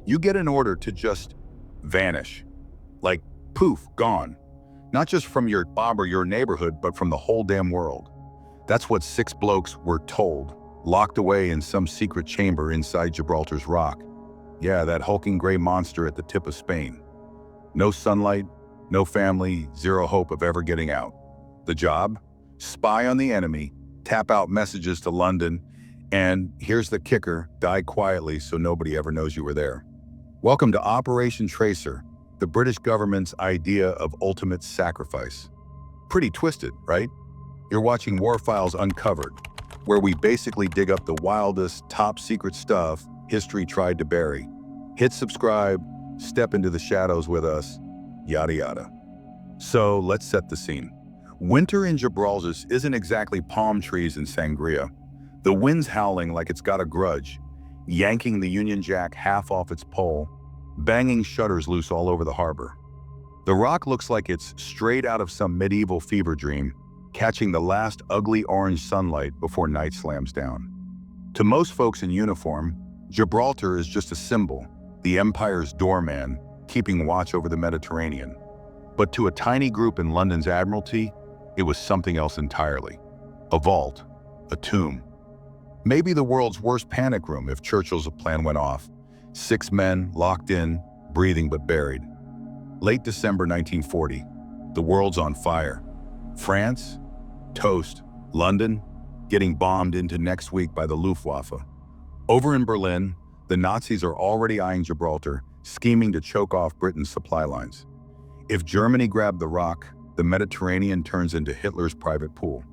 You get an order to just vanish. Like, poof, gone. Not just from your job or your neighborhood, but from the whole damn world. That's what 6 blokes were told, locked away in some secret chamber inside Gibraltar's rock. Yeah, that hulking gray monster at the tip of Spain. No sunlight, no family, zero hope of ever getting out. The job? Spy on the enemy, tap out messages to London, and here's the kicker, die quietly so nobody ever knows you were there. Welcome to Operation Tracer, the British government's idea of ultimate sacrifice. Pretty twisted, right? You're watching War Files Uncovered, where we basically dig up the wildest, top-secret stuff history tried to bury. Hit subscribe, step into the shadows with us, yada yada. So let's set the scene. Winter in Gibraltar isn't exactly palm trees and sangria. The wind's howling like it's got a grudge, yanking the Union Jack half off its pole, banging shutters loose all over the harbor. The rock looks like it's straight out of some medieval fever dream, catching the last ugly orange sunlight before night slams down. To most folks in uniform, Gibraltar is just a symbol, the empire's doorman, keeping watch over the Mediterranean. But to a tiny group in London's Admiralty, it was something else entirely. A vault, a tomb. Maybe the world's worst panic room if Churchill's plan went off. 6 men locked in, breathing but buried. Late December 1940, the world's on fire. France? Toast. London? Getting bombed into next week by the Luftwaffe. Over in Berlin, the Nazis are already eyeing Gibraltar, scheming to choke off Britain's supply lines. If Germany grabbed the rock, the Mediterranean turns into Hitler's private pool.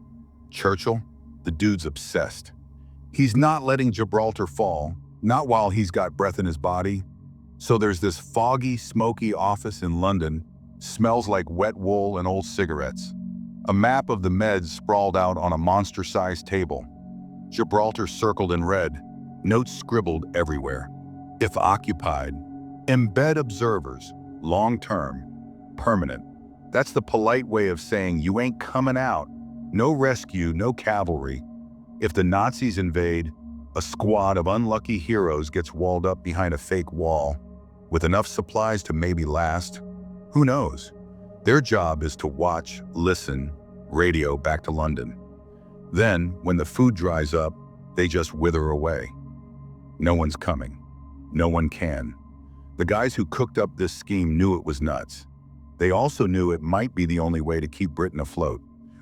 Churchill? The dude's obsessed. He's not letting Gibraltar fall, not while he's got breath in his body. So there's this foggy, smoky office in London, smells like wet wool and old cigarettes. A map of the Meds sprawled out on a monster-sized table. Gibraltar circled in red, notes scribbled everywhere. If occupied, embed observers, long-term, permanent. That's the polite way of saying you ain't coming out. No rescue, no cavalry. If the Nazis invade, a squad of unlucky heroes gets walled up behind a fake wall, with enough supplies to maybe last. Who knows? Their job is to watch, listen, radio back to London. Then, when the food dries up, they just wither away. No one's coming. No one can. The guys who cooked up this scheme knew it was nuts. They also knew it might be the only way to keep Britain afloat.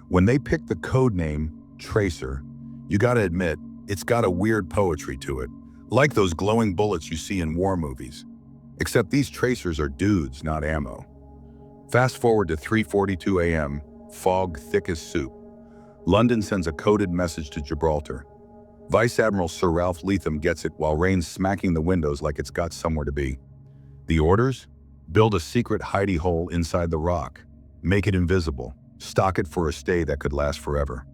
When they picked the code name, Tracer, you gotta admit, it's got a weird poetry to it, like those glowing bullets you see in war movies. Except these tracers are dudes, not ammo. Fast forward to 3:42 a.m., fog thick as soup. London sends a coded message to Gibraltar. Vice Admiral Sir Ralph Leatham gets it while rain's smacking the windows like it's got somewhere to be. The orders? Build a secret hidey hole inside the rock. Make it invisible. Stock it for a stay that could last forever.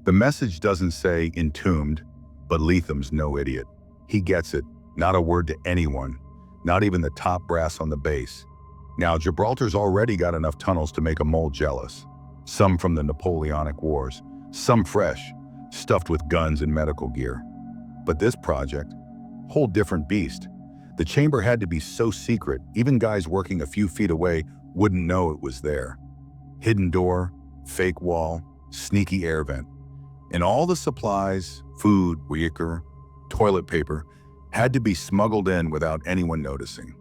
The message doesn't say entombed, but Leatham's no idiot. He gets it. Not a word to anyone. Not even the top brass on the base. Now, Gibraltar's already got enough tunnels to make a mole jealous. Some from the Napoleonic Wars. Some fresh, stuffed with guns and medical gear. But this project, whole different beast. The chamber had to be so secret, even guys working a few feet away wouldn't know it was there. Hidden door, fake wall, sneaky air vent. And all the supplies, food, wicker, toilet paper, had to be smuggled in without anyone noticing.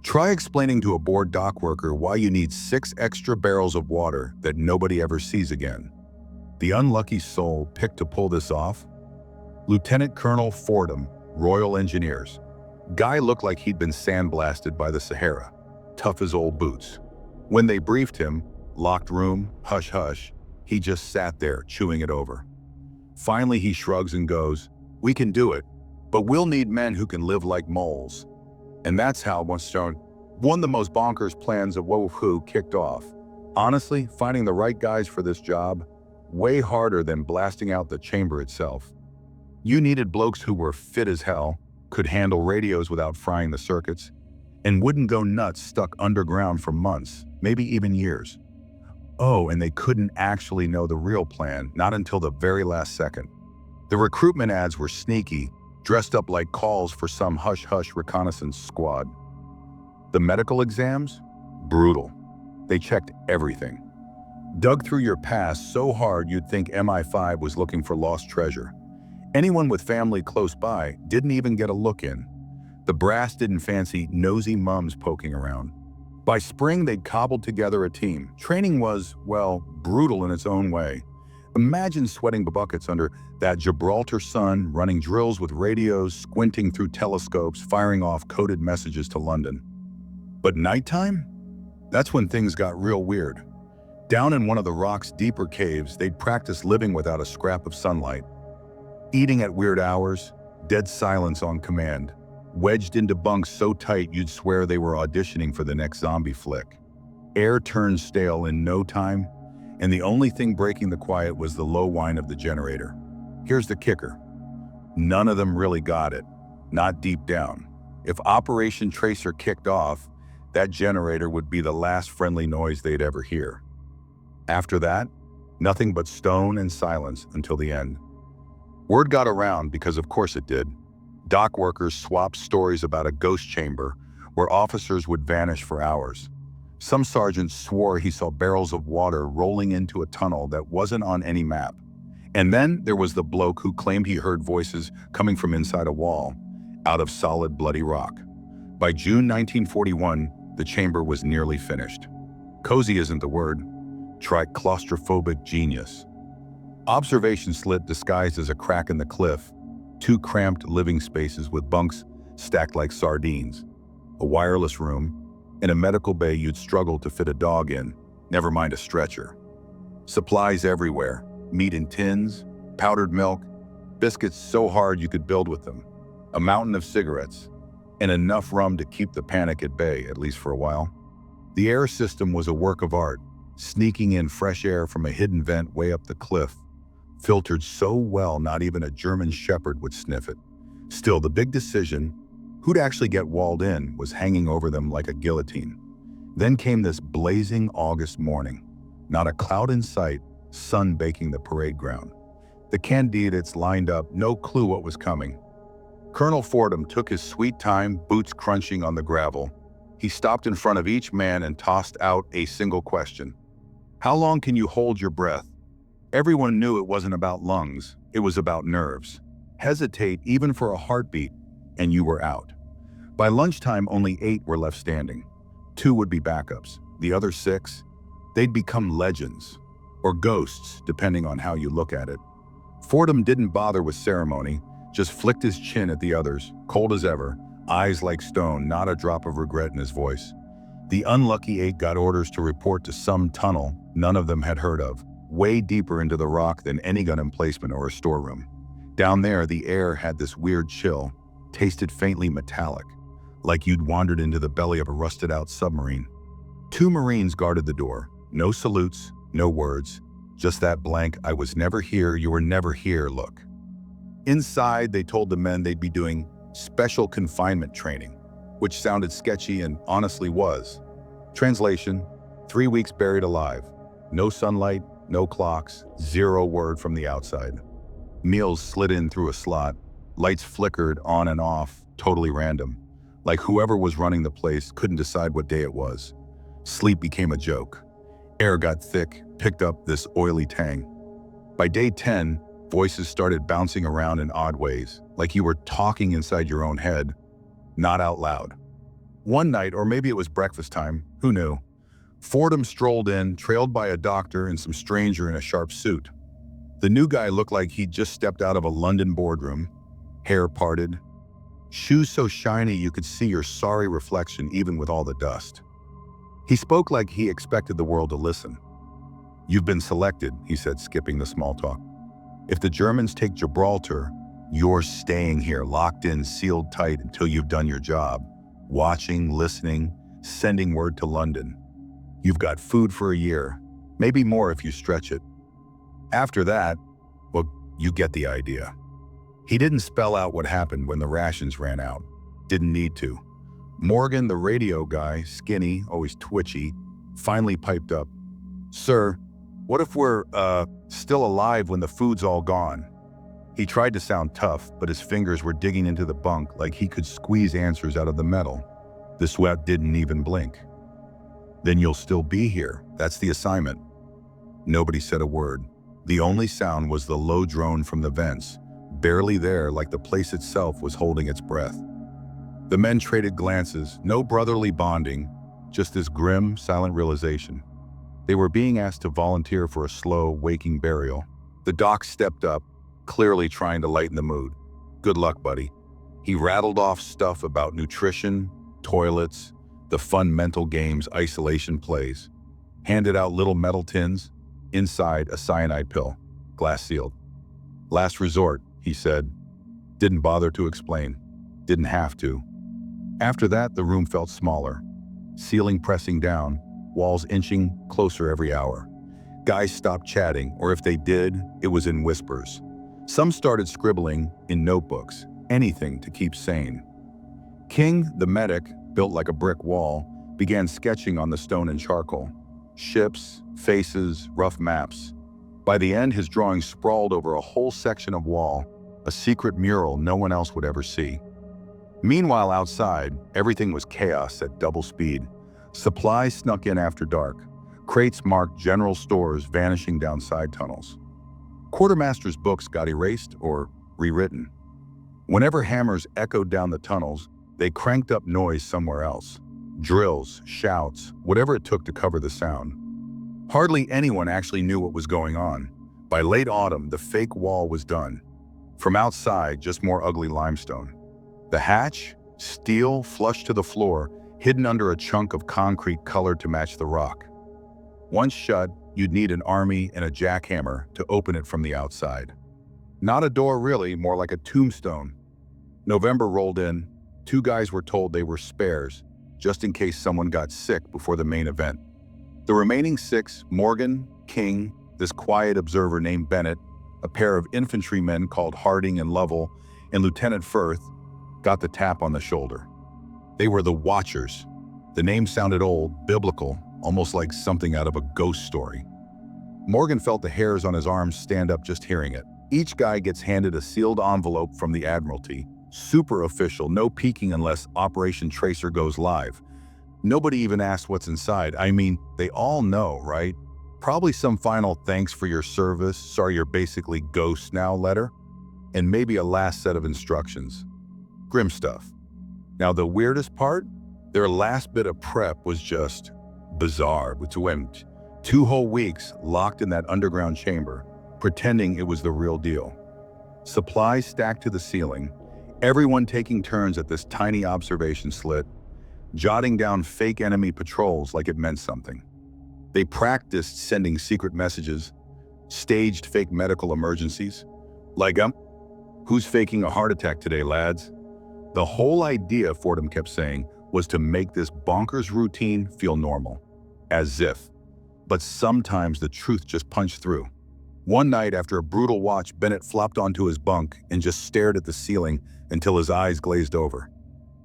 Try explaining to a bored dock worker why you need 6 extra barrels of water that nobody ever sees again. The unlucky soul picked to pull this off? Lieutenant Colonel Fordham, Royal Engineers. Guy looked like he'd been sandblasted by the Sahara, tough as old boots. When they briefed him, locked room, hush hush, he just sat there chewing it over. Finally he shrugs and goes, "We can do it, but we'll need men who can live like moles." And that's how one of the most bonkers plans of WWII kicked off. Honestly, finding the right guys for this job, way harder than blasting out the chamber itself. You needed blokes who were fit as hell, could handle radios without frying the circuits, and wouldn't go nuts stuck underground for months, maybe even years. Oh, and they couldn't actually know the real plan, not until the very last second. The recruitment ads were sneaky, dressed up like calls for some hush-hush reconnaissance squad. The medical exams? Brutal. They checked everything. Dug through your past so hard you'd think MI5 was looking for lost treasure. Anyone with family close by didn't even get a look in. The brass didn't fancy nosy mums poking around. By spring, they'd cobbled together a team. Training was, well, brutal in its own way. Imagine sweating buckets under that Gibraltar sun, running drills with radios, squinting through telescopes, firing off coded messages to London. But nighttime? That's when things got real weird. Down in one of the rock's deeper caves, they'd practice living without a scrap of sunlight. Eating at weird hours, dead silence on command. Wedged into bunks so tight you'd swear they were auditioning for the next zombie flick. Air turned stale in no time, and the only thing breaking the quiet was the low whine of the generator. Here's the kicker. None of them really got it, not deep down. If Operation Tracer kicked off, that generator would be the last friendly noise they'd ever hear. After that, nothing but stone and silence until the end. Word got around because of course it did. Dock workers swapped stories about a ghost chamber where officers would vanish for hours. Some sergeant swore he saw barrels of water rolling into a tunnel that wasn't on any map. And then there was the bloke who claimed he heard voices coming from inside a wall, out of solid bloody rock. By June 1941, the chamber was nearly finished. Cozy isn't the word. Try claustrophobic genius. Observation slit disguised as a crack in the cliff, 2 cramped living spaces with bunks stacked like sardines, a wireless room, and a medical bay you'd struggle to fit a dog in, never mind a stretcher. Supplies everywhere, meat in tins, powdered milk, biscuits so hard you could build with them, a mountain of cigarettes, and enough rum to keep the panic at bay, at least for a while. The air system was a work of art, sneaking in fresh air from a hidden vent way up the cliff, filtered so well not even a German shepherd would sniff it. Still, the big decision, who'd actually get walled in, was hanging over them like a guillotine. Then came this blazing August morning. Not a cloud in sight, sun baking the parade ground. The candidates lined up, no clue what was coming. Colonel Fordham took his sweet time, boots crunching on the gravel. He stopped in front of each man and tossed out a single question. How long can you hold your breath? Everyone knew it wasn't about lungs, it was about nerves. Hesitate even for a heartbeat, and you were out. By lunchtime, only 8 were left standing. 2 would be backups. The other 6, they'd become legends, or ghosts, depending on how you look at it. Fordham didn't bother with ceremony, just flicked his chin at the others, cold as ever, eyes like stone, not a drop of regret in his voice. The unlucky 8 got orders to report to some tunnel none of them had heard of, way deeper into the rock than any gun emplacement or a storeroom. Down there, the air had this weird chill, tasted faintly metallic, like you'd wandered into the belly of a rusted-out submarine. 2 Marines guarded the door. No salutes, no words, just that blank, I was never here, you were never here look. Inside, they told the men they'd be doing special confinement training, which sounded sketchy and honestly was. Translation, 3 weeks buried alive. No sunlight, no clocks, 0 word from the outside. Meals slid in through a slot. Lights flickered on and off, totally random. Like whoever was running the place couldn't decide what day it was. Sleep became a joke. Air got thick, picked up this oily tang. By day 10, voices started bouncing around in odd ways, like you were talking inside your own head, not out loud. One night, or maybe it was breakfast time, who knew? Fordham strolled in, trailed by a doctor and some stranger in a sharp suit. The new guy looked like he'd just stepped out of a London boardroom, hair parted, shoes so shiny you could see your sorry reflection even with all the dust. He spoke like he expected the world to listen. You've been selected, he said, skipping the small talk. If the Germans take Gibraltar, you're staying here, locked in, sealed tight until you've done your job. Watching, listening, sending word to London. You've got food for a year, maybe more if you stretch it. After that, well, you get the idea. He didn't spell out what happened when the rations ran out. Didn't need to. Morgan, the radio guy, skinny, always twitchy, finally piped up. Sir, what if we're, still alive when the food's all gone? He tried to sound tough, but his fingers were digging into the bunk like he could squeeze answers out of the metal. The sweat didn't even blink. "Then you'll still be here. That's the assignment." Nobody said a word. The only sound was the low drone from the vents, barely there, like the place itself was holding its breath. The men traded glances, no brotherly bonding, just this grim, silent realization. They were being asked to volunteer for a slow, waking burial. The doc stepped up, clearly trying to lighten the mood. "Good luck, buddy." He rattled off stuff about nutrition, toilets, the fun mental games isolation plays. Handed out little metal tins, inside a cyanide pill, glass sealed. "Last resort," he said. Didn't bother to explain. Didn't have to. After that, the room felt smaller. Ceiling pressing down, walls inching closer every hour. Guys stopped chatting, or if they did, it was in whispers. Some started scribbling in notebooks, anything to keep sane. King, the medic, built like a brick wall, began sketching on the stone and charcoal. Ships, faces, rough maps. By the end, his drawings sprawled over a whole section of wall, a secret mural no one else would ever see. Meanwhile, outside, everything was chaos at double speed. Supplies snuck in after dark. Crates marked general stores vanishing down side tunnels. Quartermaster's books got erased or rewritten. Whenever hammers echoed down the tunnels, they cranked up noise somewhere else. Drills, shouts, whatever it took to cover the sound. Hardly anyone actually knew what was going on. By late autumn, the fake wall was done. From outside, just more ugly limestone. The hatch, steel, flush to the floor, hidden under a chunk of concrete colored to match the rock. Once shut, you'd need an army and a jackhammer to open it from the outside. Not a door really, more like a tombstone. November rolled in. 2 guys were told they were spares, just in case someone got sick before the main event. The remaining 6, Morgan, King, this quiet observer named Bennett, a pair of infantrymen called Harding and Lovell, and Lieutenant Firth, got the tap on the shoulder. They were the Watchers. The name sounded old, biblical, almost like something out of a ghost story. Morgan felt the hairs on his arms stand up just hearing it. Each guy gets handed a sealed envelope from the Admiralty. Super official, no peeking unless Operation Tracer goes live. Nobody even asks what's inside. I mean, they all know, right? Probably some final thanks for your service, sorry you're basically ghosts now letter, and maybe a last set of instructions. Grim stuff. Now the weirdest part? Their last bit of prep was just bizarre. 2 whole weeks locked in that underground chamber, pretending it was the real deal. Supplies stacked to the ceiling, everyone taking turns at this tiny observation slit, jotting down fake enemy patrols like it meant something. They practiced sending secret messages, staged fake medical emergencies. Like, who's faking a heart attack today, lads? The whole idea, Fordham kept saying, was to make this bonkers routine feel normal. As if. But sometimes the truth just punched through. One night after a brutal watch, Bennett flopped onto his bunk and just stared at the ceiling until his eyes glazed over.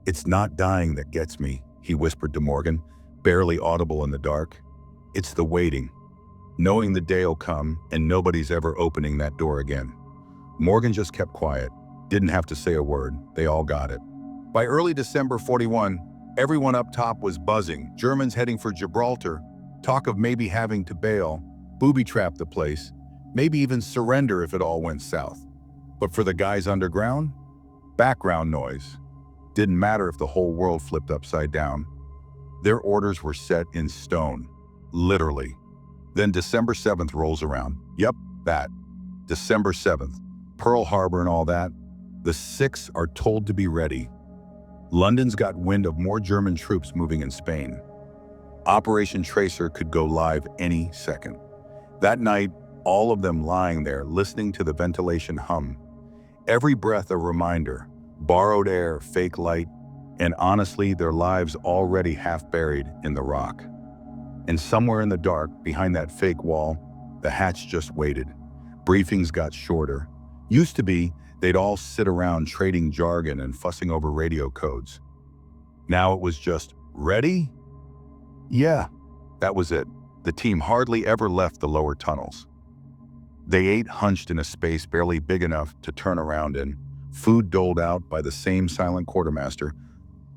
"It's not dying that gets me," he whispered to Morgan, barely audible in the dark. "It's the waiting. Knowing the day'll come and nobody's ever opening that door again." Morgan just kept quiet. Didn't have to say a word. They all got it. By early December 41, everyone up top was buzzing. Germans heading for Gibraltar. Talk of maybe having to bail, booby-trap the place, maybe even surrender if it all went south. But for the guys underground, background noise. Didn't matter if the whole world flipped upside down. Their orders were set in stone, literally. Then December 7th rolls around. Yep, that. December 7th. Pearl Harbor and all that. The 6 are told to be ready. London's got wind of more German troops moving in Spain. Operation Tracer could go live any second. That night, all of them lying there, listening to the ventilation hum. Every breath a reminder, borrowed air, fake light, and honestly, their lives already half buried in the rock. And somewhere in the dark, behind that fake wall, the hatch just waited. Briefings got shorter. Used to be, they'd all sit around trading jargon and fussing over radio codes. Now it was just, ready? Yeah, that was it. The team hardly ever left the lower tunnels. They ate hunched in a space barely big enough to turn around in, food doled out by the same silent quartermaster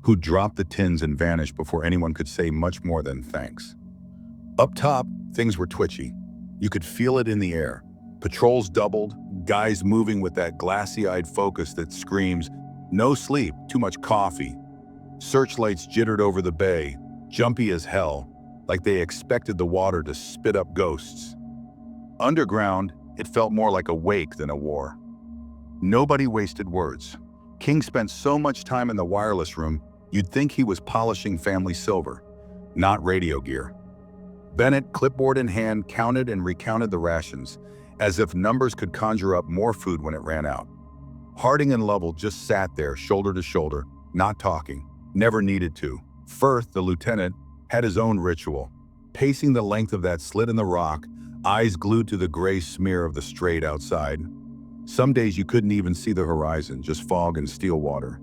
who dropped the tins and vanished before anyone could say much more than thanks. Up top, things were twitchy. You could feel it in the air. Patrols doubled, guys moving with that glassy-eyed focus that screams, "No sleep, too much coffee." Searchlights jittered over the bay, jumpy as hell, like they expected the water to spit up ghosts. Underground, it felt more like a wake than a war. Nobody wasted words. King spent so much time in the wireless room, you'd think he was polishing family silver, not radio gear. Bennett, clipboard in hand, counted and recounted the rations, as if numbers could conjure up more food when it ran out. Harding and Lovell just sat there, shoulder to shoulder, not talking, never needed to. Firth, the lieutenant, had his own ritual, pacing the length of that slit in the rock, eyes glued to the gray smear of the strait outside. Some days you couldn't even see the horizon, just fog and steel water.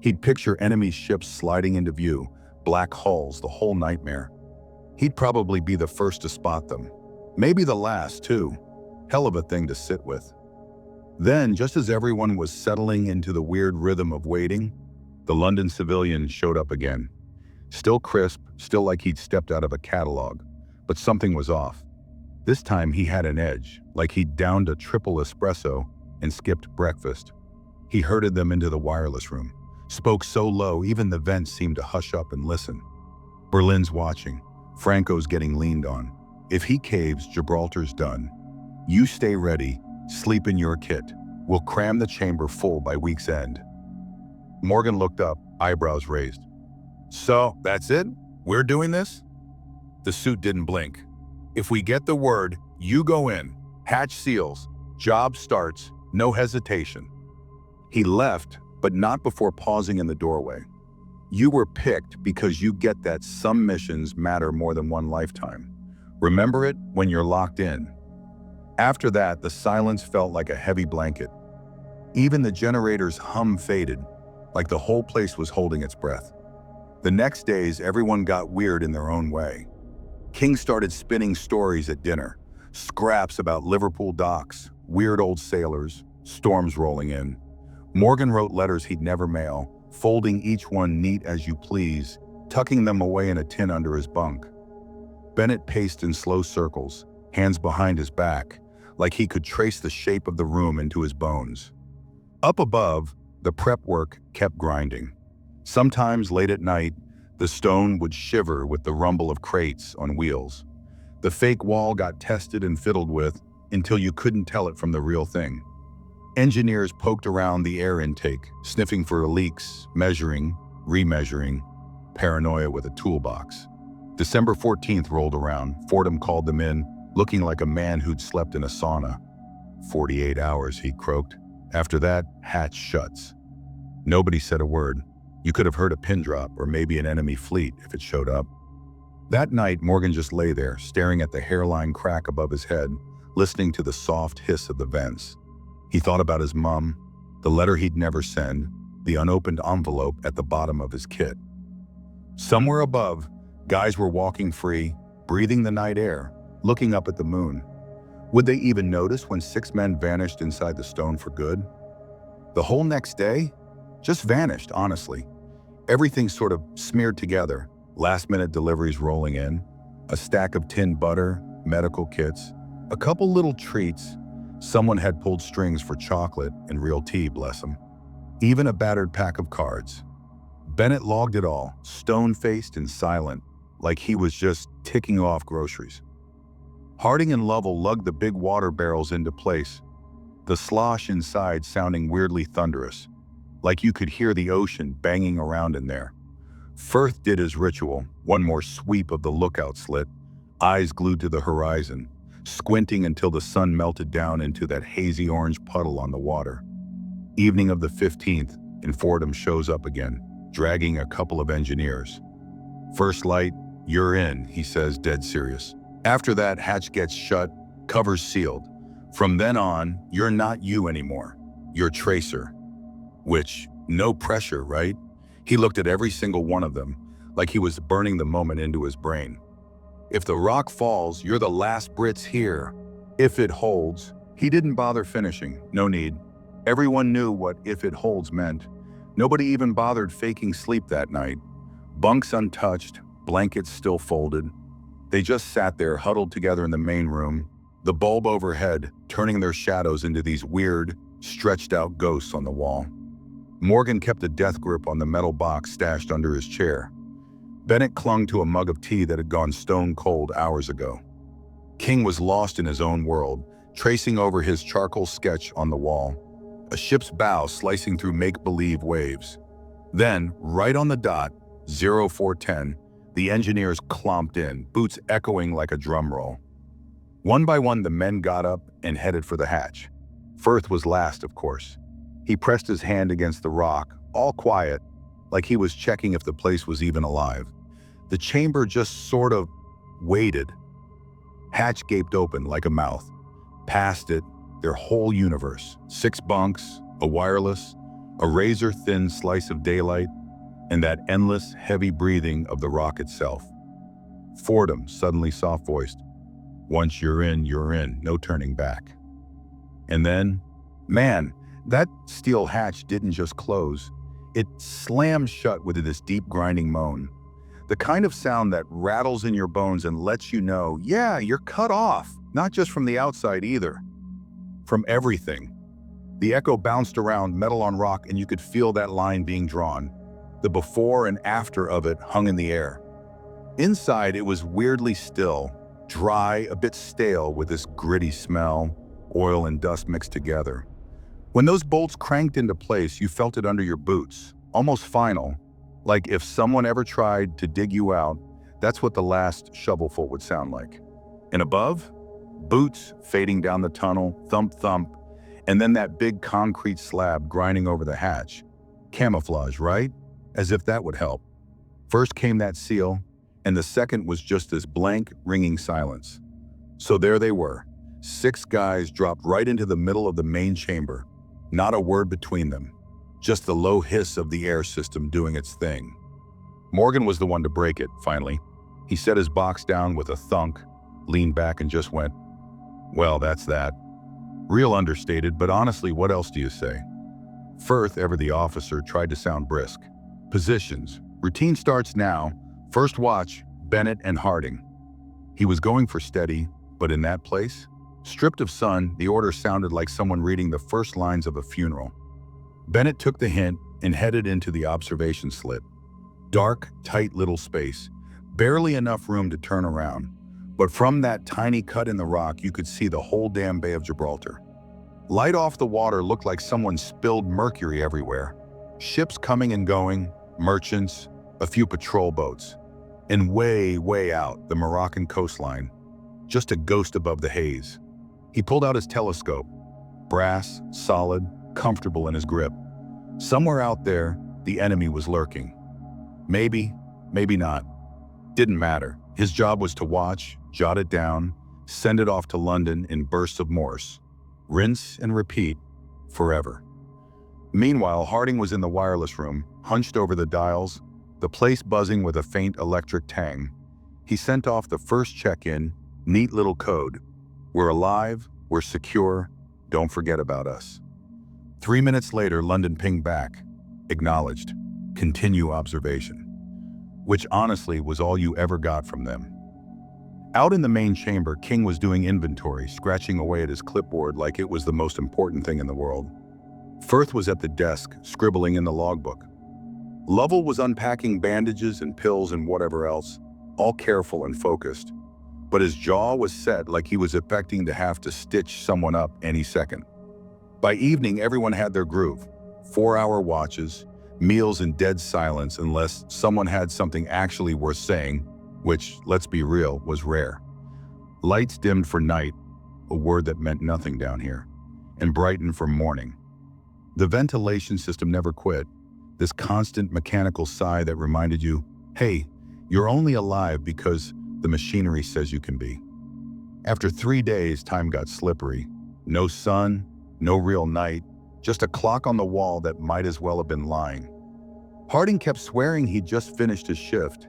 He'd picture enemy ships sliding into view, black hulls, the whole nightmare. He'd probably be the first to spot them. Maybe the last, too. Hell of a thing to sit with. Then, just as everyone was settling into the weird rhythm of waiting, the London civilian showed up again. Still crisp, still like he'd stepped out of a catalog. But something was off. This time he had an edge, like he'd downed a triple espresso and skipped breakfast. He herded them into the wireless room. Spoke so low, even the vents seemed to hush up and listen. Berlin's watching. Franco's getting leaned on. If he caves, Gibraltar's done. You stay ready, sleep in your kit. We'll cram the chamber full by week's end. Morgan looked up, eyebrows raised. So, that's it? We're doing this? The suit didn't blink. If we get the word, you go in. Hatch seals. Job starts. No hesitation. He left, but not before pausing in the doorway. You were picked because you get that some missions matter more than one lifetime. Remember it when you're locked in. After that, the silence felt like a heavy blanket. Even the generator's hum faded, like the whole place was holding its breath. The next days, everyone got weird in their own way. King started spinning stories at dinner, scraps about Liverpool docks, weird old sailors, storms rolling in. Morgan wrote letters he'd never mail, folding each one neat as you please, tucking them away in a tin under his bunk. Bennett paced in slow circles, hands behind his back, like he could trace the shape of the room into his bones. Up above, the prep work kept grinding. Sometimes late at night, the stone would shiver with the rumble of crates on wheels. The fake wall got tested and fiddled with until you couldn't tell it from the real thing. Engineers poked around the air intake, sniffing for leaks, measuring, remeasuring, paranoia with a toolbox. December 14th rolled around. Fordham called them in, looking like a man who'd slept in a sauna. 48 hours, he croaked. After that, hatch shuts. Nobody said a word. You could have heard a pin drop or maybe an enemy fleet if it showed up. That night, Morgan just lay there, staring at the hairline crack above his head, listening to the soft hiss of the vents. He thought about his mom, the letter he'd never send, the unopened envelope at the bottom of his kit. Somewhere above, guys were walking free, breathing the night air, looking up at the moon. Would they even notice when 6 men vanished inside the stone for good? The whole next day? Just vanished, honestly. Everything sort of smeared together, last-minute deliveries rolling in, a stack of tinned butter, medical kits, a couple little treats. Someone had pulled strings for chocolate and real tea, bless him. Even a battered pack of cards. Bennett logged it all, stone-faced and silent, like he was just ticking off groceries. Harding and Lovell lugged the big water barrels into place, the slosh inside sounding weirdly thunderous, like you could hear the ocean banging around in there. Firth did his ritual, one more sweep of the lookout slit, eyes glued to the horizon, squinting until the sun melted down into that hazy orange puddle on the water. Evening of the 15th, and Fordham shows up again, dragging a couple of engineers. First light, you're in, he says, dead serious. After that, hatch gets shut, covers sealed. From then on, you're not you anymore. You're Tracer. Which, no pressure, right? He looked at every single one of them, like he was burning the moment into his brain. If the rock falls, you're the last Brits here. If it holds, He didn't bother finishing, no need. Everyone knew what "if it holds" meant. Nobody even bothered faking sleep that night. Bunks untouched, blankets still folded. They just sat there huddled together in the main room, the bulb overhead turning their shadows into these weird, stretched-out ghosts on the wall. Morgan kept a death grip on the metal box stashed under his chair. Bennett clung to a mug of tea that had gone stone cold hours ago. King was lost in his own world, tracing over his charcoal sketch on the wall, a ship's bow slicing through make-believe waves. Then, right on the dot, 0410, the engineers clomped in, boots echoing like a drum roll. One by one, the men got up and headed for the hatch. Firth was last, of course. He pressed his hand against the rock, all quiet, like he was checking if the place was even alive. The chamber just sort of waited. Hatch gaped open like a mouth. Past it, their whole universe. 6 bunks, a wireless, a razor-thin slice of daylight, and that endless, heavy breathing of the rock itself. Fordham, suddenly soft-voiced. Once you're in, no turning back. And then, man, that steel hatch didn't just close. It slammed shut with this deep grinding moan. The kind of sound that rattles in your bones and lets you know, yeah, you're cut off, not just from the outside either. From everything. The echo bounced around, metal on rock, and you could feel that line being drawn. The before and after of it hung in the air. Inside, it was weirdly still, dry, a bit stale with this gritty smell, oil and dust mixed together. When those bolts cranked into place, you felt it under your boots, almost final, like if someone ever tried to dig you out, that's what the last shovelful would sound like. And above, boots fading down the tunnel, thump thump, and then that big concrete slab grinding over the hatch. Camouflage, right? As if that would help. First came that seal, and the second was just this blank, ringing silence. So there they were, 6 guys dropped right into the middle of the main chamber. Not a word between them, just the low hiss of the air system doing its thing. Morgan was the one to break it, finally. He set his box down with a thunk, leaned back and just went, "Well, that's that." Real understated, but honestly, what else do you say? Firth, ever the officer, tried to sound brisk. Positions. Routine starts now. First watch, Bennett and Harding. He was going for steady, but in that place, stripped of sun, the order sounded like someone reading the first lines of a funeral. Bennett took the hint and headed into the observation slit. Dark, tight little space, barely enough room to turn around. But from that tiny cut in the rock, you could see the whole damn Bay of Gibraltar. Light off the water looked like someone spilled mercury everywhere. Ships coming and going, merchants, a few patrol boats. And way, way out, the Moroccan coastline. Just a ghost above the haze. He pulled out his telescope. Brass, solid, comfortable in his grip. Somewhere out there, the enemy was lurking. Maybe, maybe not. Didn't matter. His job was to watch, jot it down, send it off to London in bursts of Morse. Rinse and repeat, forever. Meanwhile, Harding was in the wireless room, hunched over the dials, the place buzzing with a faint electric tang. He sent off the first check-in, neat little code. We're alive, we're secure, don't forget about us. 3 minutes later, London pinged back. Acknowledged. Continue observation. Which honestly was all you ever got from them. Out in the main chamber, King was doing inventory, scratching away at his clipboard like it was the most important thing in the world. Firth was at the desk, scribbling in the logbook. Lovell was unpacking bandages and pills and whatever else, all careful and focused. But his jaw was set like he was expecting to have to stitch someone up any second. By evening, everyone had their groove. 4-hour watches, meals in dead silence unless someone had something actually worth saying, which, let's be real, was rare. Lights dimmed for night, a word that meant nothing down here, and brightened for morning. The ventilation system never quit, this constant mechanical sigh that reminded you, hey, you're only alive because the machinery says you can be. After 3 days, time got slippery. No sun, no real night, just a clock on the wall that might as well have been lying. Harding kept swearing he'd just finished his shift,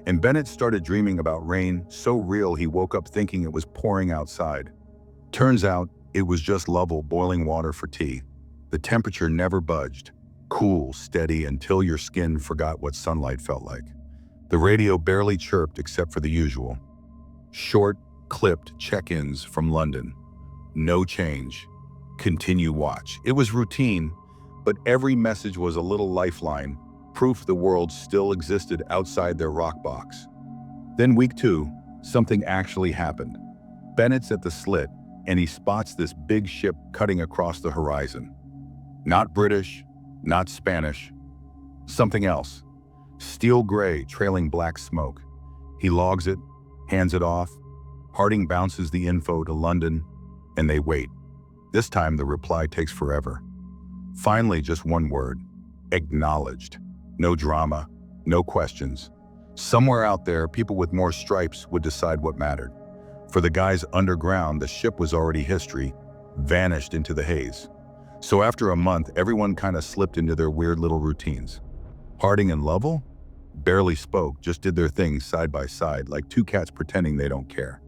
and Bennett started dreaming about rain so real he woke up thinking it was pouring outside. Turns out, It was just Lovell boiling water for tea. The temperature never budged, cool, steady until your skin forgot what sunlight felt like. The radio barely chirped except for the usual. Short, clipped check-ins from London. No change. Continue watch. It was routine, but every message was a little lifeline, proof the world still existed outside their rock box. Then week 2, something actually happened. Bennett's at the slit, and he spots this big ship cutting across the horizon. Not British, not Spanish. Something else. Steel gray, trailing black smoke. He logs it, hands it off. Harding bounces the info to London, and they wait. This time the reply takes forever. Finally, just one word. Acknowledged. No drama, no questions. Somewhere out there, people with more stripes would decide what mattered. For the guys underground, the ship was already history, vanished into the haze. So after a month, everyone kind of slipped into their weird little routines. Harding and Lovell barely spoke, just did their thing side by side, like two cats pretending they don't care.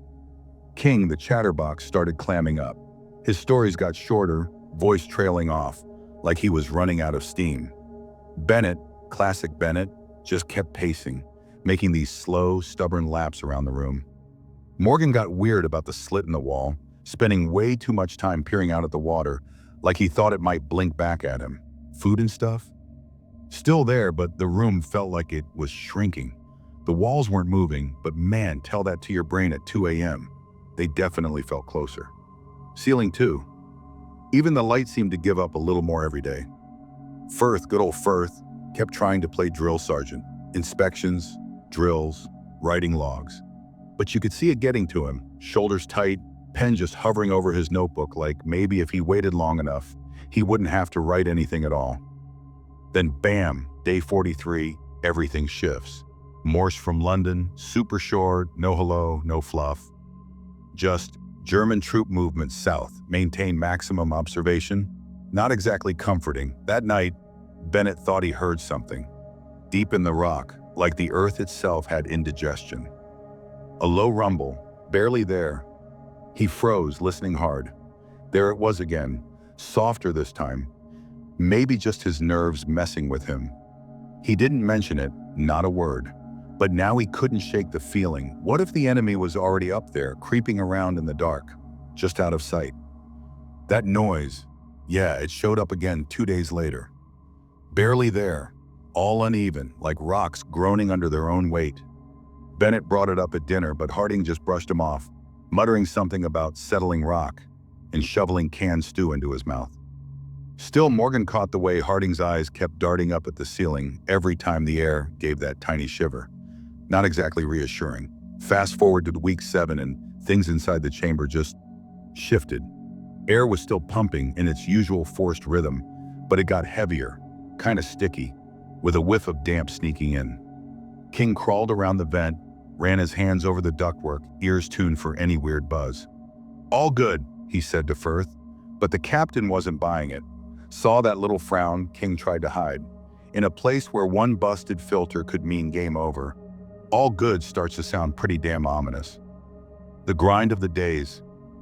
King, the chatterbox, started clamming up. His stories got shorter, voice trailing off, like he was running out of steam. Bennett, classic Bennett, just kept pacing, making these slow, stubborn laps around the room. Morgan got weird about the slit in the wall, spending way too much time peering out at the water, like he thought it might blink back at him. Food and stuff? Still there, but the room felt like it was shrinking. The walls weren't moving, but man, tell that to your brain at 2 a.m. They definitely felt closer. Ceiling too. Even the light seemed to give up a little more every day. Firth, good old Firth, kept trying to play drill sergeant. Inspections, drills, writing logs. But you could see it getting to him, shoulders tight, pen just hovering over his notebook like maybe if he waited long enough, he wouldn't have to write anything at all. Then bam, day 43, everything shifts. Morse from London, super short, no hello, no fluff. Just German troop movements south, maintain maximum observation. Not exactly comforting. That night, Bennett thought he heard something. Deep in the rock, like the earth itself had indigestion. A low rumble, barely there. He froze, listening hard. There it was again, softer this time. Maybe just his nerves messing with him. He didn't mention it, not a word. But now he couldn't shake the feeling. What if the enemy was already up there, creeping around in the dark, just out of sight? That noise, yeah, it showed up again 2 days later. Barely there, all uneven, like rocks groaning under their own weight. Bennett brought it up at dinner, but Harding just brushed him off, muttering something about settling rock and shoveling canned stew into his mouth. Still, Morgan caught the way Harding's eyes kept darting up at the ceiling every time the air gave that tiny shiver. Not exactly reassuring. Fast forward to week 7 and things inside the chamber just shifted. Air was still pumping in its usual forced rhythm, but it got heavier, kind of sticky, with a whiff of damp sneaking in. King crawled around the vent, ran his hands over the ductwork, ears tuned for any weird buzz. All good, he said to Firth, but the captain wasn't buying it. Saw that little frown King tried to hide. In a place where one busted filter could mean game over, all good starts to sound pretty damn ominous. The grind of the days,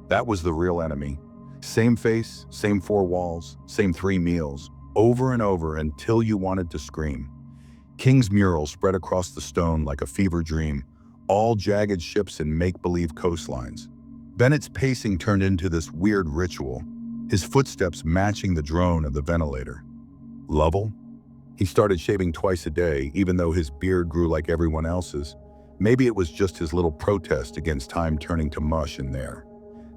that was the real enemy. Same face, same 4 walls, same 3 meals, over and over until you wanted to scream. King's mural spread across the stone like a fever dream, all jagged ships and make-believe coastlines. Bennett's pacing turned into this weird ritual, his footsteps matching the drone of the ventilator. Lovell? He started shaving twice a day, even though his beard grew like everyone else's. Maybe it was just his little protest against time turning to mush in there.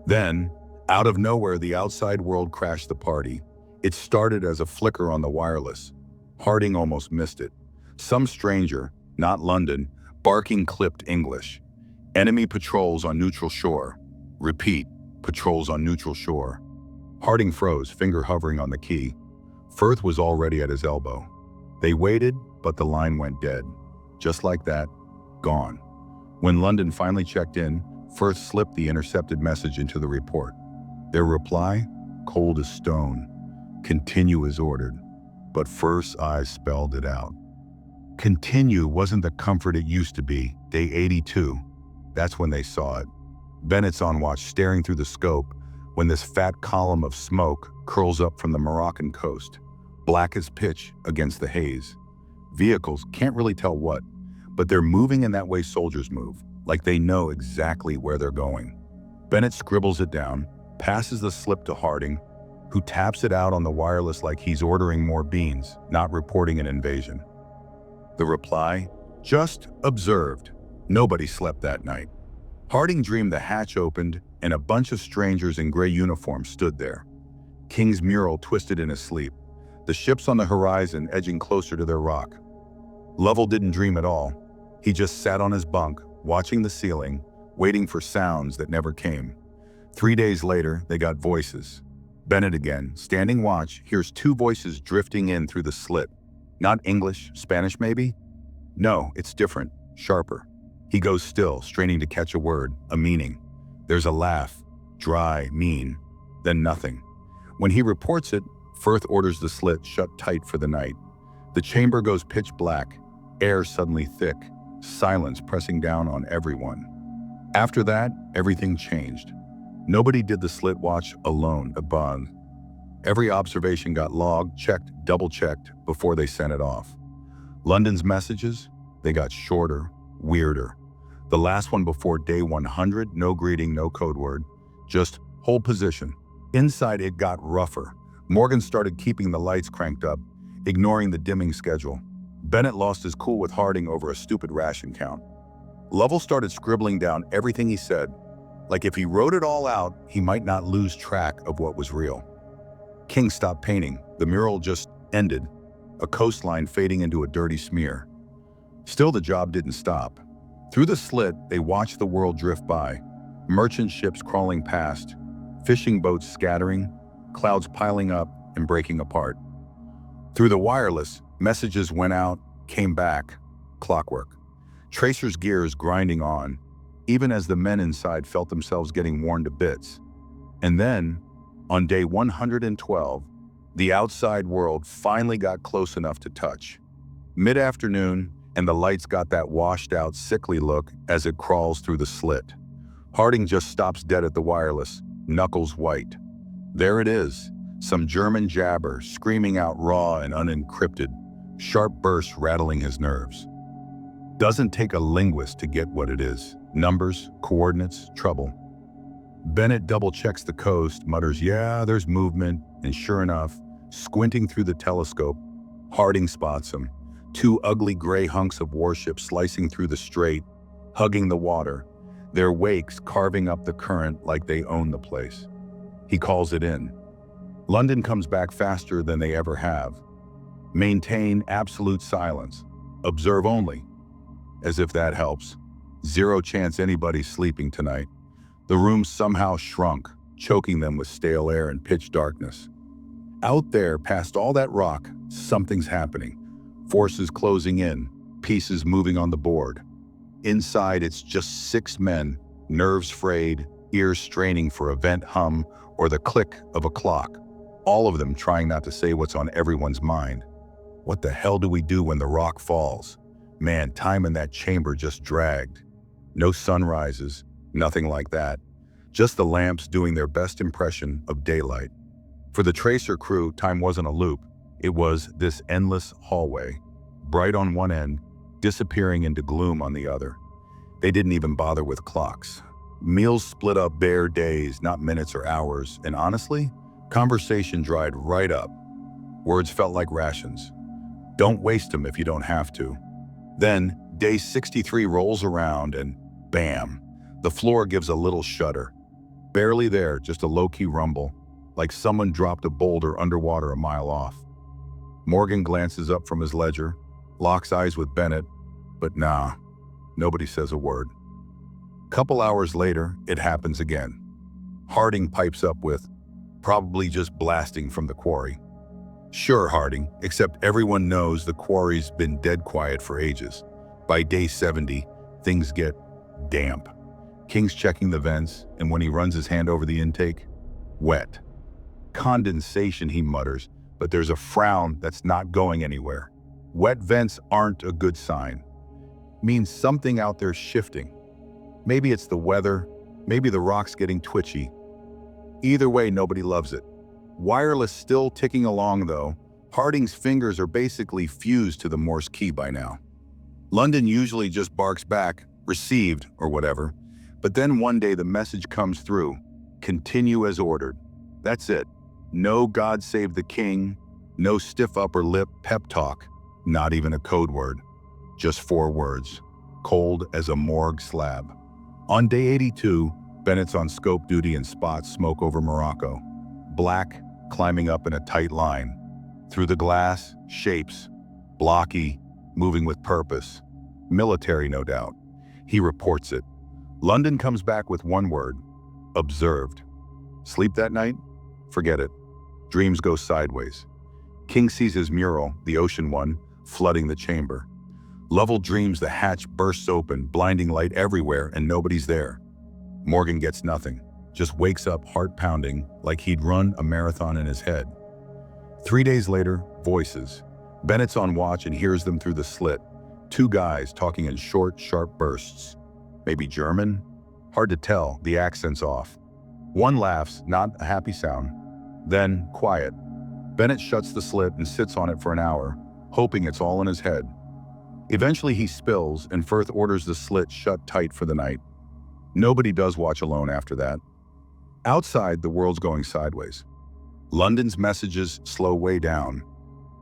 Then, out of nowhere, the outside world crashed the party. It started as a flicker on the wireless. Harding almost missed it. Some stranger, not London, barking clipped English. Enemy patrols on neutral shore. Repeat, patrols on neutral shore. Harding froze, finger hovering on the key. Firth was already at his elbow. They waited, but the line went dead. Just like that, gone. When London finally checked in, Firth slipped the intercepted message into the report. Their reply? Cold as stone. Continue as ordered. But Firth's eyes spelled it out. Continue wasn't the comfort it used to be. Day 82. That's when they saw it. Bennett's on watch, staring through the scope, when this fat column of smoke curls up from the Moroccan coast, black as pitch against the haze. Vehicles can't really tell what, but they're moving in that way soldiers move, like they know exactly where they're going. Bennett scribbles it down, passes the slip to Harding, who taps it out on the wireless like he's ordering more beans, not reporting an invasion. The reply, just observed. Nobody slept that night. Harding dreamed the hatch opened and a bunch of strangers in gray uniforms stood there. King's mural twisted in his sleep, the ships on the horizon edging closer to their rock. Lovell didn't dream at all. He just sat on his bunk, watching the ceiling, waiting for sounds that never came. 3 days later, they got voices. Bennett again, standing watch, hears two voices drifting in through the slit. Not English, Spanish maybe? No, it's different, sharper. He goes still, straining to catch a word, a meaning. There's a laugh, dry, mean, then nothing. When he reports it, Firth orders the slit shut tight for the night. The chamber goes pitch black, air suddenly thick, silence pressing down on everyone. After that, everything changed. Nobody did the slit watch alone above. Every observation got logged, checked, double-checked before they sent it off. London's messages, they got shorter, weirder. The last one before day 100, no greeting, no code word, just hold position. Inside it got rougher. Morgan started keeping the lights cranked up, ignoring the dimming schedule. Bennett lost his cool with Harding over a stupid ration count. Lovell started scribbling down everything he said. Like if he wrote it all out, he might not lose track of what was real. King stopped painting. The mural just ended, a coastline fading into a dirty smear. Still, the job didn't stop. Through the slit, they watched the world drift by, merchant ships crawling past, fishing boats scattering, clouds piling up and breaking apart. Through the wireless, messages went out, came back, clockwork. Tracers' gears grinding on, even as the men inside felt themselves getting worn to bits. And then, on day 112, the outside world finally got close enough to touch. Mid-afternoon, and the lights got that washed-out, sickly look as it crawls through the slit. Harding just stops dead at the wireless, knuckles white. There it is, some German jabber screaming out raw and unencrypted, sharp bursts rattling his nerves. Doesn't take a linguist to get what it is. Numbers, coordinates, trouble. Bennett double-checks the coast, mutters, yeah, there's movement, and sure enough, squinting through the telescope, Harding spots him. Two ugly gray hunks of warships slicing through the strait, hugging the water, their wakes carving up the current like they own the place. He calls it in. London comes back faster than they ever have. Maintain absolute silence. Observe only. As if that helps. Zero chance anybody's sleeping tonight. The room somehow shrunk, choking them with stale air and pitch darkness. Out there, past all that rock, something's happening. Forces closing in, pieces moving on the board. Inside, it's just 6 men, nerves frayed, ears straining for a vent hum or the click of a clock. All of them trying not to say what's on everyone's mind. What the hell do we do when the rock falls? Man, time in that chamber just dragged. No sunrises, nothing like that. Just the lamps doing their best impression of daylight. For the tracer crew, time wasn't a loop. It was this endless hallway, bright on one end, disappearing into gloom on the other. They didn't even bother with clocks. Meals split up bare days, not minutes or hours, and honestly, conversation dried right up. Words felt like rations. Don't waste them if you don't have to. Then, day 63 rolls around and bam, the floor gives a little shudder. Barely there, just a low-key rumble, like someone dropped a boulder underwater a mile off. Morgan glances up from his ledger, locks eyes with Bennett, but nah, nobody says a word. Couple hours later, it happens again. Harding pipes up with, probably just blasting from the quarry. Sure, Harding, except everyone knows the quarry's been dead quiet for ages. By day 70, things get damp. King's checking the vents, and when he runs his hand over the intake, wet. Condensation, he mutters, but there's a frown that's not going anywhere. Wet vents aren't a good sign. Means something out there shifting. Maybe it's the weather, maybe the rock's getting twitchy. Either way, nobody loves it. Wireless still ticking along though. Harding's fingers are basically fused to the Morse key by now. London usually just barks back, received, or whatever. But then one day the message comes through, continue as ordered. That's it. No God save the king, no stiff upper lip pep talk, not even a code word. Just 4 words, cold as a morgue slab. On day 82, Bennett's on scope duty and spots smoke over Morocco. Black, climbing up in a tight line. Through the glass, shapes. Blocky, moving with purpose. Military, no doubt. He reports it. London comes back with 1 word. Observed. Sleep that night? Forget it. Dreams go sideways. King sees his mural, the ocean one, flooding the chamber. Lovell dreams the hatch bursts open, blinding light everywhere, and nobody's there. Morgan gets nothing. Just wakes up heart pounding like he'd run a marathon in his head. 3 days later, voices. Bennett's on watch and hears them through the slit. 2 guys talking in short, sharp bursts. Maybe German? Hard to tell, the accent's off. One laughs, not a happy sound. Then, quiet. Bennett shuts the slit and sits on it for an hour, hoping it's all in his head. Eventually he spills, and Firth orders the slit shut tight for the night. Nobody does watch alone after that. Outside, the world's going sideways. London's messages slow way down.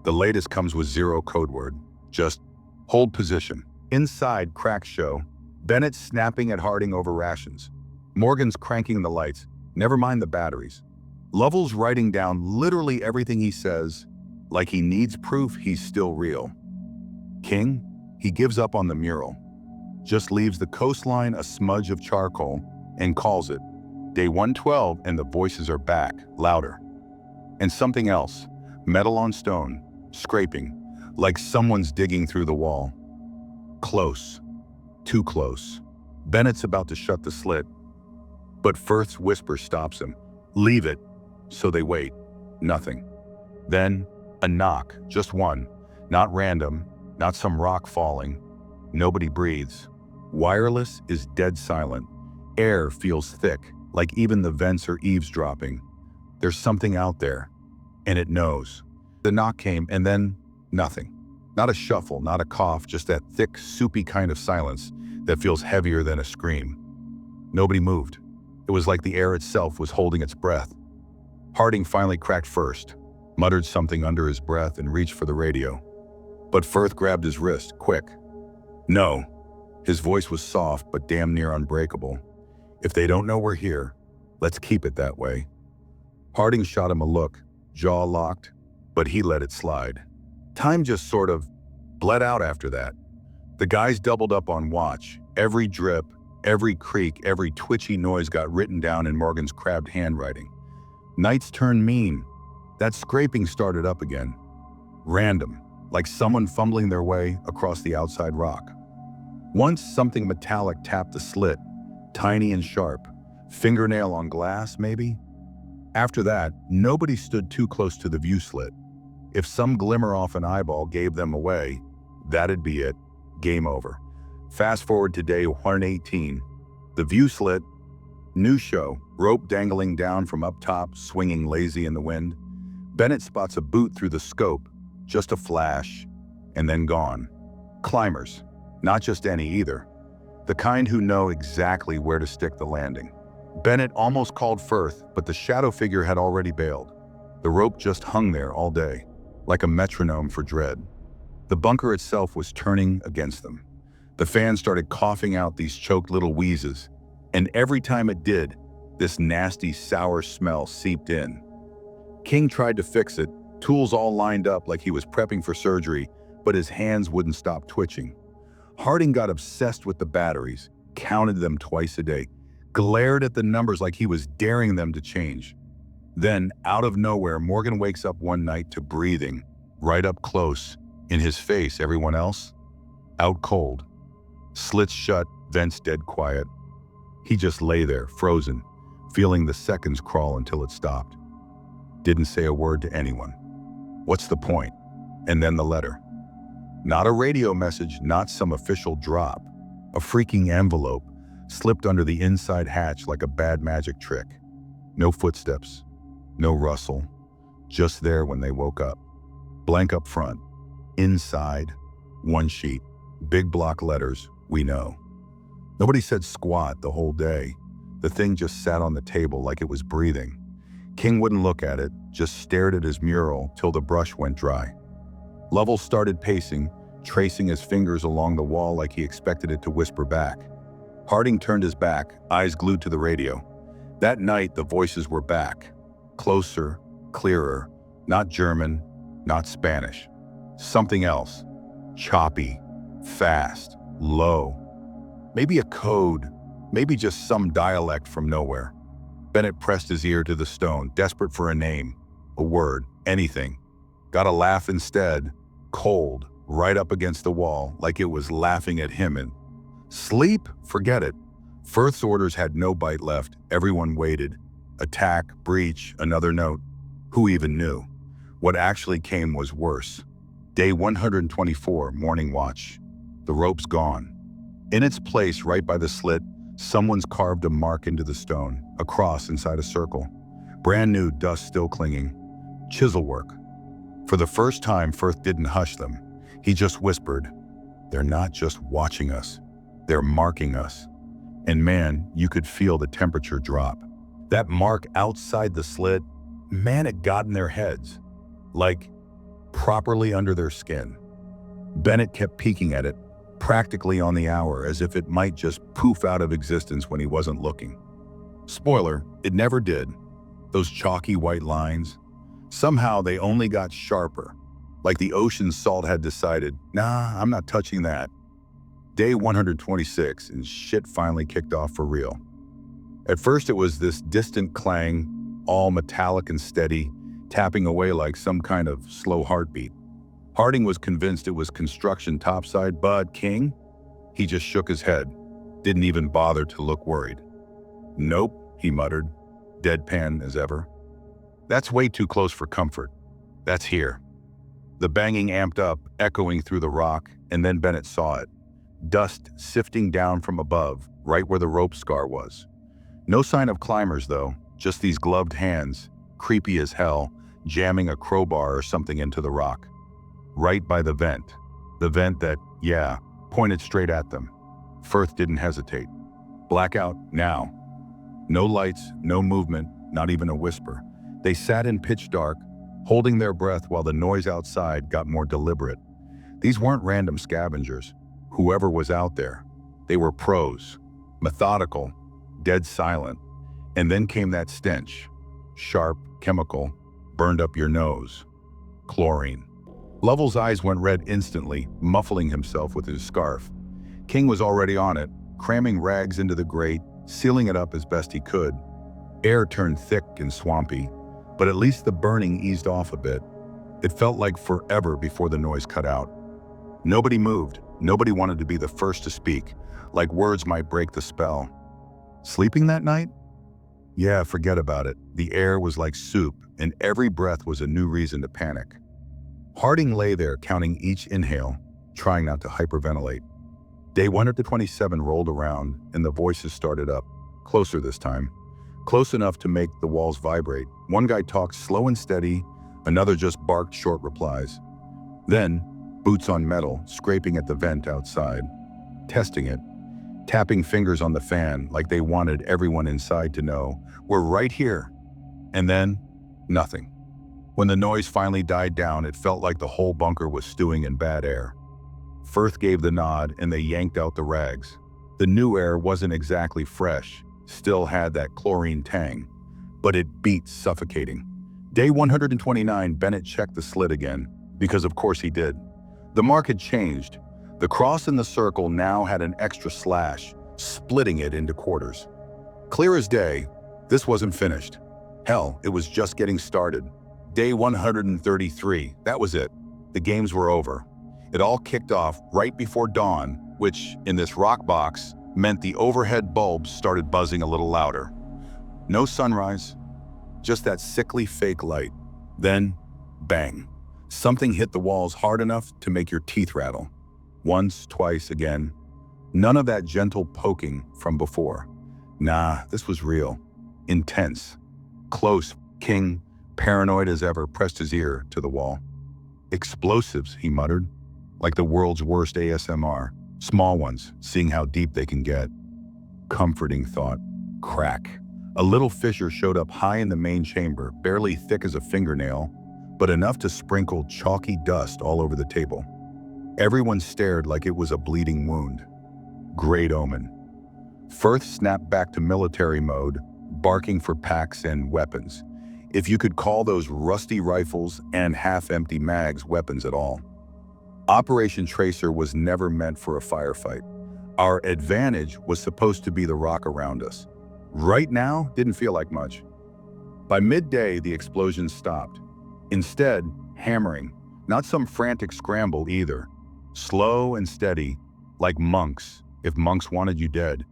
The latest comes with 0 code word. Just hold position. Inside, cracks show. Bennett snapping at Harding over rations. Morgan's cranking the lights. Never mind the batteries. Lovell's writing down literally everything he says, like he needs proof he's still real. King? He gives up on the mural. Just leaves the coastline a smudge of charcoal and calls it. Day 112 and the voices are back, louder. And something else, metal on stone, scraping, like someone's digging through the wall. Close. Too close. Bennett's about to shut the slit, but Firth's whisper stops him. Leave it. So they wait. Nothing. Then, a knock, just one. Not random, not some rock falling. Nobody breathes. Wireless is dead silent. Air feels thick, like even the vents are eavesdropping. There's something out there, and it knows. The knock came, and then nothing. Not a shuffle, not a cough, just that thick, soupy kind of silence that feels heavier than a scream. Nobody moved. It was like the air itself was holding its breath. Harding finally cracked first, muttered something under his breath and reached for the radio. But Firth grabbed his wrist, quick. No. His voice was soft but damn near unbreakable. If they don't know we're here, let's keep it that way. Harding shot him a look, jaw locked, but he let it slide. Time just sort of bled out after that. The guys doubled up on watch. Every drip, every creak, every twitchy noise got written down in Morgan's crabbed handwriting. Nights turned mean. That scraping started up again. Random, like someone fumbling their way across the outside rock. Once something metallic tapped the slit, tiny and sharp. Fingernail on glass, maybe? After that, nobody stood too close to the view slit. If some glimmer off an eyeball gave them away, that'd be it. Game over. Fast forward to day 118. The view slit. New show. Rope dangling down from up top, swinging lazy in the wind. Bennett spots a boot through the scope. Just a flash, and then gone. Climbers. Not just any either. The kind who know exactly where to stick the landing. Bennett almost called Firth, but the shadow figure had already bailed. The rope just hung there all day, like a metronome for dread. The bunker itself was turning against them. The fan started coughing out these choked little wheezes, and every time it did, this nasty, sour smell seeped in. King tried to fix it, tools all lined up like he was prepping for surgery, but his hands wouldn't stop twitching. Harding got obsessed with the batteries, counted them twice a day, glared at the numbers like he was daring them to change. Then, out of nowhere, Morgan wakes up one night to breathing, right up close. In his face, everyone else? Out cold. Slits shut, vents dead quiet. He just lay there, frozen, feeling the seconds crawl until it stopped. Didn't say a word to anyone. What's the point? And then the letter. Not a radio message, not some official drop. A freaking envelope, slipped under the inside hatch like a bad magic trick. No footsteps, no rustle, just there when they woke up. Blank up front, inside, one sheet, big block letters, "We know." Nobody said squat the whole day. The thing just sat on the table like it was breathing. King wouldn't look at it, just stared at his mural till the brush went dry. Lovell started pacing, tracing his fingers along the wall like he expected it to whisper back. Harding turned his back, eyes glued to the radio. That night, the voices were back. Closer, clearer, not German, not Spanish. Something else. Choppy, fast, low. Maybe a code, maybe just some dialect from nowhere. Bennett pressed his ear to the stone, desperate for a name, a word, anything. Got a laugh instead, cold, right up against the wall, like it was laughing at him. And sleep? Forget it. Firth's orders had no bite left. Everyone waited. Attack, breach, another note. Who even knew? What actually came was worse. Day 124, morning watch. The rope's gone. In its place, right by the slit, someone's carved a mark into the stone, a cross inside a circle. Brand new, dust still clinging. Chisel work. For the first time, Firth didn't hush them. He just whispered, "They're not just watching us. They're marking us." And man, you could feel the temperature drop. That mark outside the slit, man, it got in their heads. Like, properly under their skin. Bennett kept peeking at it, practically on the hour, as if it might just poof out of existence when he wasn't looking. Spoiler, it never did. Those chalky white lines, somehow they only got sharper, like the ocean's salt had decided, nah, I'm not touching that. Day 126, and shit finally kicked off for real. At first it was this distant clang, all metallic and steady, tapping away like some kind of slow heartbeat. Harding was convinced it was construction topside, but King? He just shook his head, didn't even bother to look worried. "Nope," he muttered, deadpan as ever. "That's way too close for comfort. That's here." The banging amped up, echoing through the rock, and then Bennett saw it. Dust sifting down from above, right where the rope scar was. No sign of climbers, though, just these gloved hands, creepy as hell, jamming a crowbar or something into the rock. Right by the vent. The vent that, yeah, pointed straight at them. Firth didn't hesitate. Blackout, now. No lights, no movement, not even a whisper. They sat in pitch dark, holding their breath while the noise outside got more deliberate. These weren't random scavengers. Whoever was out there, they were pros, methodical, dead silent. And then came that stench. Sharp, chemical, burned up your nose. Chlorine. Lovell's eyes went red instantly, muffling himself with his scarf. King was already on it, cramming rags into the grate, sealing it up as best he could. Air turned thick and swampy, but at least the burning eased off a bit. It felt like forever before the noise cut out. Nobody moved. Nobody wanted to be the first to speak, like words might break the spell. Sleeping that night? Yeah, forget about it. The air was like soup, and every breath was a new reason to panic. Harding lay there counting each inhale, trying not to hyperventilate. Day 127 rolled around, and the voices started up, closer this time. Close enough to make the walls vibrate. One guy talked slow and steady, another just barked short replies. Then, boots on metal, scraping at the vent outside, testing it, tapping fingers on the fan like they wanted everyone inside to know, "We're right here." And then, nothing. When the noise finally died down, it felt like the whole bunker was stewing in bad air. Firth gave the nod, and they yanked out the rags. The new air wasn't exactly fresh, still had that chlorine tang, but it beat suffocating. Day 129, Bennett checked the slit again, because of course he did. The mark had changed. The cross in the circle now had an extra slash, splitting it into quarters. Clear as day, this wasn't finished. Hell, it was just getting started. Day 133, that was it. The games were over. It all kicked off right before dawn, which, in this rock box, meant the overhead bulbs started buzzing a little louder. No sunrise, just that sickly fake light. Then, bang. Something hit the walls hard enough to make your teeth rattle. Once, twice, again. None of that gentle poking from before. Nah, this was real. Intense. Close, King, paranoid as ever, pressed his ear to the wall. Explosives, he muttered, like the world's worst ASMR. Small ones, seeing how deep they can get. Comforting thought. Crack. A little fissure showed up high in the main chamber, barely thick as a fingernail, but enough to sprinkle chalky dust all over the table. Everyone stared like it was a bleeding wound. Great omen. Firth snapped back to military mode, barking for packs and weapons. If you could call those rusty rifles and half-empty mags weapons at all. Operation Tracer was never meant for a firefight. Our advantage was supposed to be the rock around us. Right now, didn't feel like much. By midday, the explosions stopped. Instead, hammering, not some frantic scramble either. Slow and steady, like monks, if monks wanted you dead.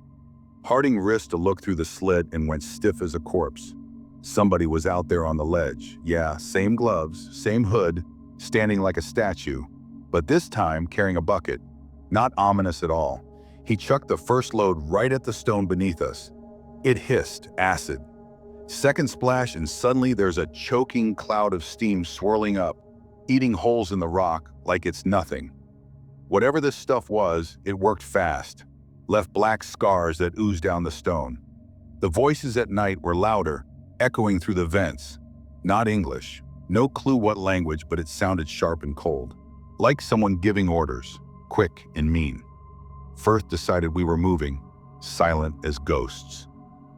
Harding risked a look through the slit and went stiff as a corpse. Somebody was out there on the ledge. Yeah, same gloves, same hood, standing like a statue, but this time carrying a bucket. Not ominous at all. He chucked the first load right at the stone beneath us. It hissed, acid. Second splash, and suddenly there's a choking cloud of steam swirling up, eating holes in the rock like it's nothing. Whatever this stuff was, it worked fast, left black scars that oozed down the stone. The voices at night were louder, echoing through the vents. Not English. No clue what language, but it sounded sharp and cold. Like someone giving orders, quick and mean. Firth decided we were moving, silent as ghosts.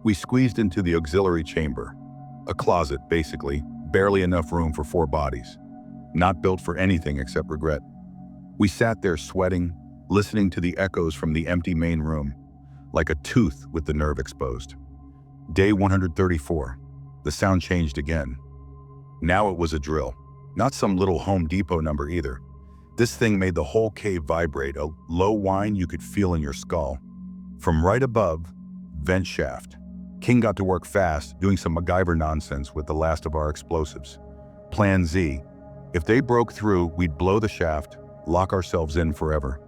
We squeezed into the auxiliary chamber. A closet, basically, barely enough room for 4 bodies. Not built for anything except regret. We sat there sweating, listening to the echoes from the empty main room, like a tooth with the nerve exposed. Day 134. The sound changed again. Now it was a drill, not some little Home Depot number either. This thing made the whole cave vibrate, a low whine you could feel in your skull. From right above, vent shaft. King got to work fast, doing some MacGyver nonsense with the last of our explosives. Plan Z. If they broke through, we'd blow the shaft, lock ourselves in forever.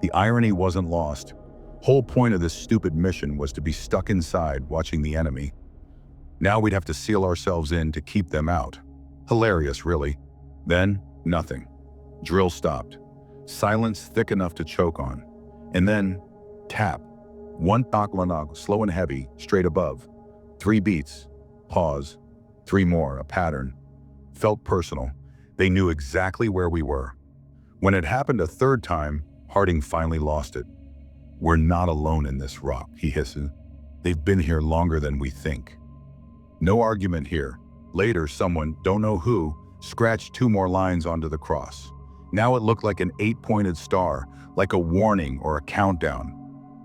The irony wasn't lost. Whole point of this stupid mission was to be stuck inside watching the enemy. Now we'd have to seal ourselves in to keep them out. Hilarious, really. Then, nothing. Drill stopped. Silence thick enough to choke on. And then, tap. One knock, slow and heavy, straight above. 3 beats. Pause. 3 more, a pattern. Felt personal. They knew exactly where we were. When it happened a 3rd time, Harding finally lost it. "We're not alone in this rock," he hisses. "They've been here longer than we think." No argument here. Later, someone, don't know who, scratched 2 more lines onto the cross. Now it looked like an 8-pointed star, like a warning or a countdown.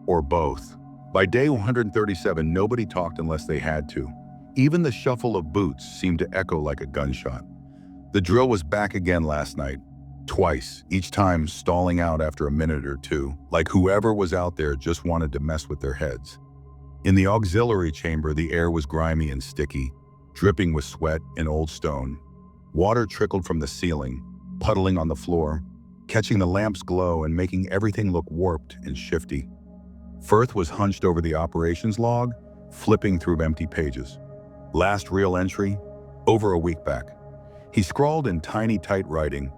Or both. By day 137, nobody talked unless they had to. Even the shuffle of boots seemed to echo like a gunshot. The drill was back again last night. Twice, each time stalling out after a minute or 2, like whoever was out there just wanted to mess with their heads. In the auxiliary chamber, the air was grimy and sticky, dripping with sweat and old stone. Water trickled from the ceiling, puddling on the floor, catching the lamp's glow and making everything look warped and shifty. Firth was hunched over the operations log, flipping through empty pages. Last real entry, over a week back. He scrawled in tiny, tight writing,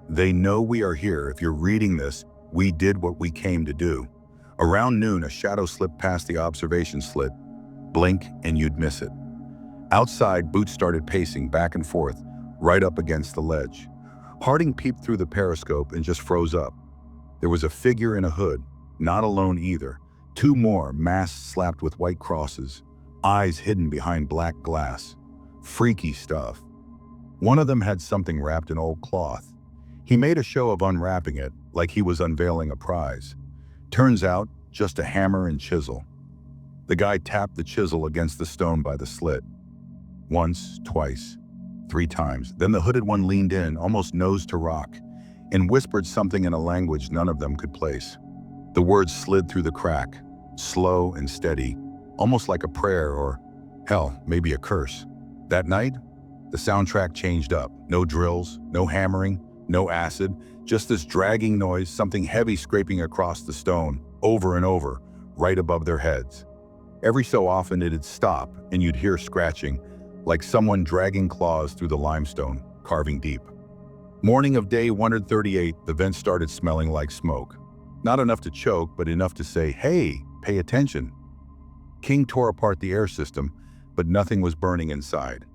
"They know we are here. If you're reading this, we did what we came to do." Around noon, a shadow slipped past the observation slit. Blink and you'd miss it. Outside, Boots started pacing back and forth, right up against the ledge. Harding peeped through the periscope and just froze up. There was a figure in a hood, not alone either. 2 more, masks slapped with white crosses, eyes hidden behind black glass. Freaky stuff. One of them had something wrapped in old cloth. He made a show of unwrapping it, like he was unveiling a prize. Turns out, just a hammer and chisel. The guy tapped the chisel against the stone by the slit. Once, twice, 3 times. Then the hooded one leaned in, almost nose to rock, and whispered something in a language none of them could place. The words slid through the crack, slow and steady, almost like a prayer or, hell, maybe a curse. That night, the soundtrack changed up. No drills, no hammering, no acid, just this dragging noise, something heavy scraping across the stone, over and over, right above their heads. Every so often it'd stop and you'd hear scratching, like someone dragging claws through the limestone, carving deep. Morning of day 138, the vent started smelling like smoke. Not enough to choke, but enough to say, "Hey, pay attention." King tore apart the air system, but nothing was burning inside.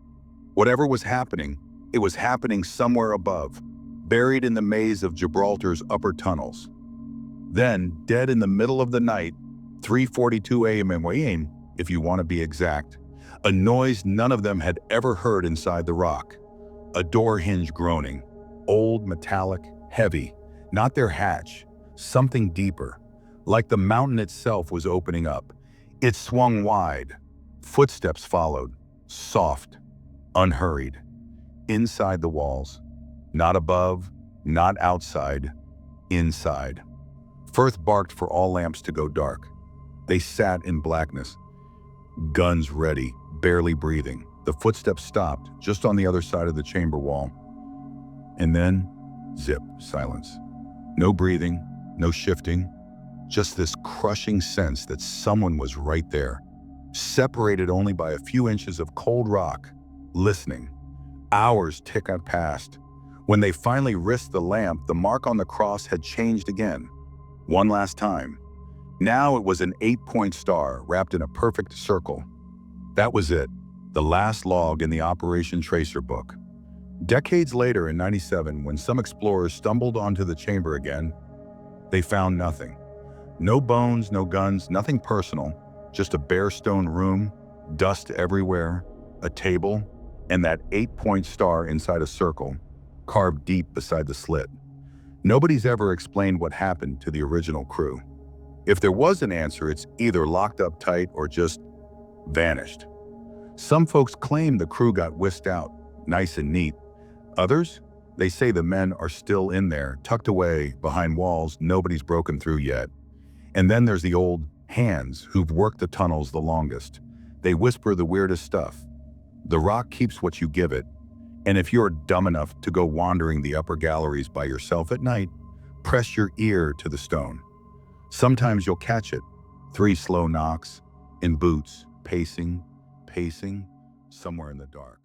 Whatever was happening, it was happening somewhere above, buried in the maze of Gibraltar's upper tunnels. Then, dead in the middle of the night, 3:42 a.m. if you want to be exact, a noise none of them had ever heard inside the rock. A door hinge groaning, old, metallic, heavy, not their hatch, something deeper, like the mountain itself was opening up. It swung wide. Footsteps followed, soft, unhurried. Inside the walls. Not above, not outside, inside. Firth barked for all lamps to go dark. They sat in blackness, guns ready, barely breathing. The footsteps stopped, just on the other side of the chamber wall. And then, zip, silence. No breathing, no shifting, just this crushing sense that someone was right there, separated only by a few inches of cold rock, listening. Hours ticked past. When they finally risked the lamp, the mark on the cross had changed again. One last time. Now it was an 8-point star wrapped in a perfect circle. That was it, the last log in the Operation Tracer book. Decades later in '97, when some explorers stumbled onto the chamber again, they found nothing. No bones, no guns, nothing personal, just a bare stone room, dust everywhere, a table, and that 8-point star inside a circle, carved deep beside the slit. Nobody's ever explained what happened to the original crew. If there was an answer, it's either locked up tight or just vanished. Some folks claim the crew got whisked out, nice and neat. Others, they say the men are still in there, tucked away behind walls nobody's broken through yet. And then there's the old hands who've worked the tunnels the longest. They whisper the weirdest stuff. The rock keeps what you give it. And if you're dumb enough to go wandering the upper galleries by yourself at night, press your ear to the stone. Sometimes you'll catch it. 3 slow knocks, in boots, pacing, somewhere in the dark.